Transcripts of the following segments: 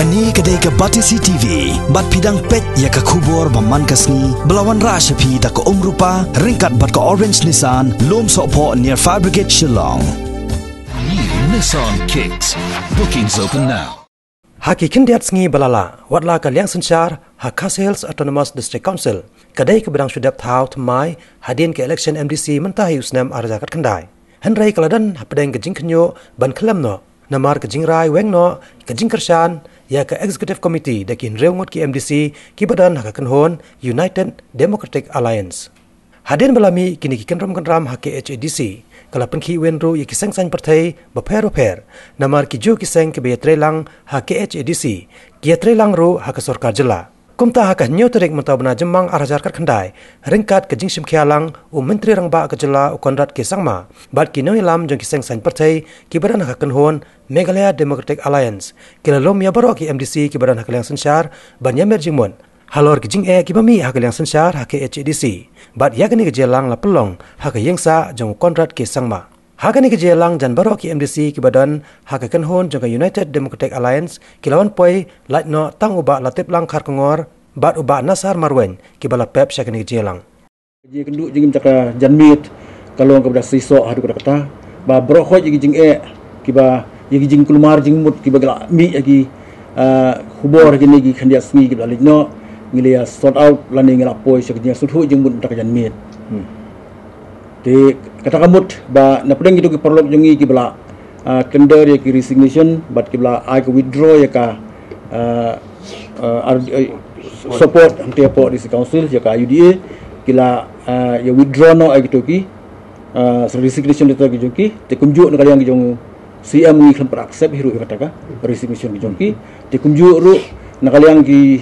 Kani kedai ke Batisi TV, bat pidang pet ya ke kubur baman kasni, belawan rasa pi tak ke rupa, ringkat bat ke Orange Nissan, lom sokpo near Fire Brigade Shillong. New Nissan Kicks. Bookings open now. Haki kindiat sengi balala, watla ka liang sensyar, Hakka Hills Autonomous District Council, kedai ke bedang sudap tau temai, hadin ke election MDC mentahi usnam arjakat kendai. Henry kaladan hapedeng kejing kenyo, ban kelam no, namar kejing rai weng no, kejing kershan, ya ke Executive Committee dakin reungut ki MDC ki badan haka kenhon United Democratic Alliance. Hadin belami kini ki kenram haki HADC, kala penki wenru ya kiseng sang partai baper namar ki ju kiseng ke beatrelang haki HADC, ki atrelang ru haka sorkar jela. Kumta haka nyo terik mentabna jemang arajar kar kendai, ringkat ke jingsim kialang u menteri rangba ke jela u konrat ke sangma, bat ki noilam jong kiseng sang partai ki badan haka kenhon Meghalaya Democratic Alliance, kila lom ya barok ki MDC ki badan haka liang sensyar, ban yamer jingmon, halor ki jing ki bami haka liang sensyar haka HADC, bat ya kini ke jelang la pelong haka yengsa jong konrat ke sangma. Haka ni ke jelang jan barok ki MDC ki badan haka kenhon jong United Democratic Alliance, kilawan poi lait no tang uba latip lang khar kongor, bat uba nasar marwen ki bala pep sya kini ke jelang. Ji kenduk jing caka janmit kalong kepada sisok hadu kada kata ba brokho jing ki ba yagi jing kulmar jing mut ki bagala mi yagi hubor gini gi khandia smi ki balik no ngilia sort out lani ngila poi sya jing suthu jing mut tak janmit te kata kamut ba na pedeng gitu ki perlok jungi ki bala tender ya ki resignation bat ki bala ai ki withdraw ya ka support anti po di council ya ka UDA kila ya withdraw no ai gitu ki resignation letter ki jungi te kumju na kaliang ki jong CM ni kan accept hiru kata ka resignation ki jungi te kumju ru na kaliang ki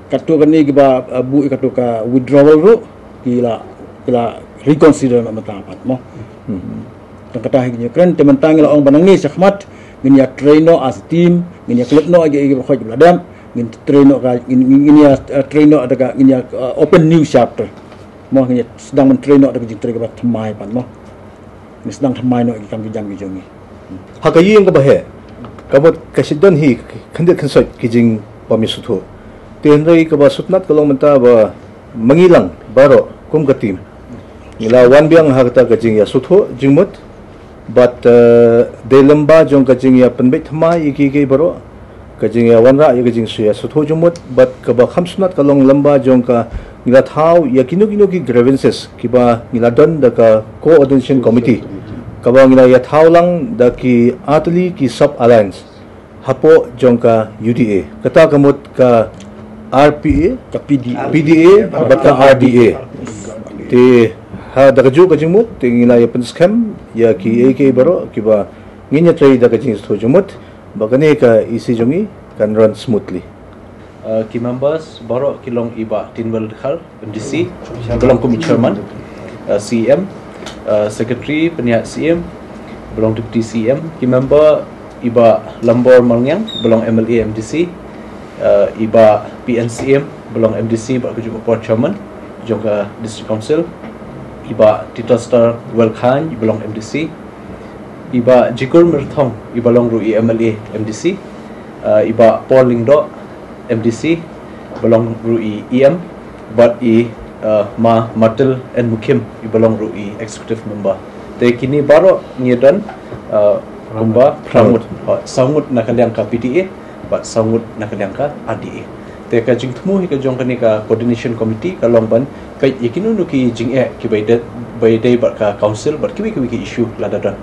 katu kan ni ki ba bu katu ka withdrawal ru kila reconsider matapat mo kata higi kren teman tangil ong banangi sakmat ngin ya traino as team ngin ya club no agi khoj bladam ngin traino ka ngin ya traino ada ngin ya open new chapter mo ngin sedang men traino ada jing traino ba thamai pan mo ni sedang thamai no agi kam jam gi jongi hakayi ang kabahe kabot kasidon hi khandet khansot kijing pamisutho tenrei ka ba sutnat kalong menta ba mangilang baro kum ka team ila wan biang hakta ka jing ya sutho jingmut but de lamba jong ka jing ya penbet thma iki ke baro ka jing ya wanra ya ka jing su ya sutho jingmut but ka ba khamsnat kalong lamba jong ka ngila thau ya kinu ki grievances ki ba ngila don da ka coordination committee ka ba ngila ya thau lang da ki atli ki sub alliance hapo jong ka UDA kata kamut ka RPA ka PDA bat ka RDA te ha daga ju ka jingmut tingila ya penskam ya ki AK baro ki ba nginya tray daga jing sto jumut bagane ka isi jongi kan run smoothly ki members baro kilong iba tinwal khal MDC belong komiti chairman CM secretary peniat CM belong deputy CM ki member iba lambor mangyang belong MLA MDC iba PNCM belong MDC ba ku board chairman jongka district council iba Tito Star Welkhan belong MDC iba Jikur Mirthong belong ru MLA MDC iba Paul Lingdo MDC belong ru EM but ma Matil and Mukim belong ru executive member te kini baro ngedan rumba pramut sangut nakaliang ka PTA but sangut nakaliang ka RDA te ka jing thmu hi ka jong kani ka coordination committee ka longban ka yakinu nu ki jing ki by day ba ka council but ki issue ladadan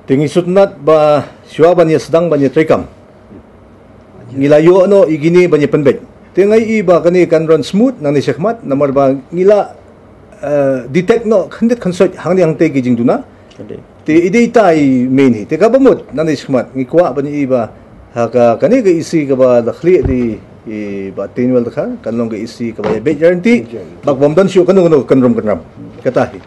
tingi sutnat ba siwa ban ya sedang ban ya trekam ngilayo no igini ban ya penbet tengai iba kani kan run smooth nang ni sekmat namar ba ngila detect no khandet khansot hangni hangte ki jing duna te idei tai main hi te ka bamut nang ni sekmat ngi kwa ban iba haka kani ga isi ka ba dakhli di ba tinwal ka kanlong ga isi ka ba be guarantee bagbamdan syu kanung kanram katahi